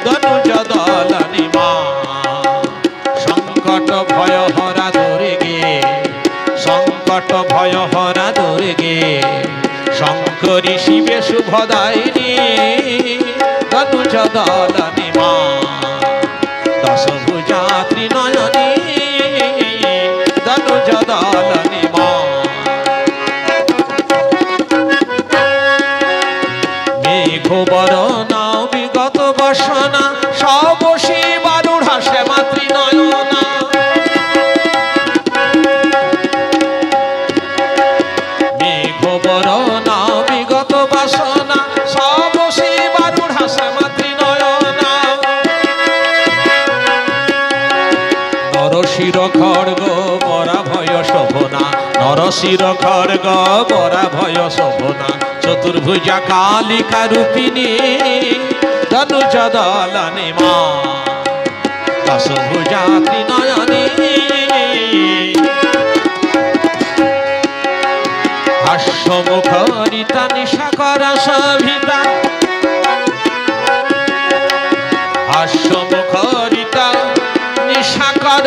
ধনুজ দলনি মা সংকট ভয় হরা দুর্গে সংকট ভয় হরা দুর্গে শঙ্করী শিবে শুভদায়িনী ধনুজ দলনি মা দশভুজা ত্রিনয়নী ধনুজ দলনি মা মেঘবরণা বিগত বসনা সব শিবারূঢ়া শ্যামা ত্রিনয়না মেঘবরণা বিগত বাসনা সব শিবারূঢ়া শ্যামা ত্রিনয়না নরশির খড়গ বরা ভয় শোভনা নরশির খড়গ বরা ভয় শোভনা চতুর্ভুজা কালিকা রূপিণী ধনুজ দলনি মা দশভুজা ত্রিনয়নী হাস্যমুখরিতা নিশাকর শোভিতা হাস্যমুখরিতা নিশাকর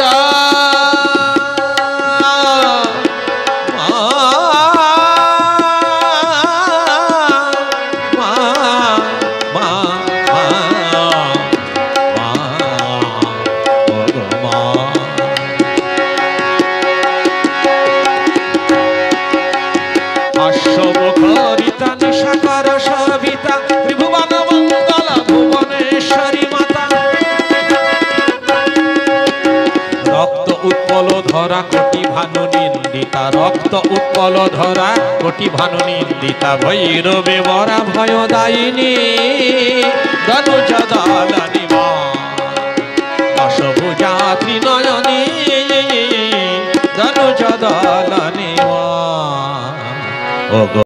হাস্যমুখরিতা নিশাকর শোভিতা ত্রিভুবন মঙ্গল ভুবনেশ্বরী মাতা রক্ত উৎপল ধরা কোটি ভানু নিন্দিতা রক্ত উৎপল ধরা কোটি ভানু নিন্দিতা ভৈরবে বরা ভয়দায়িনী ধনুজ দলনি মা দশভুজা ত্রিনয়নী ধনুজ দলনি মা।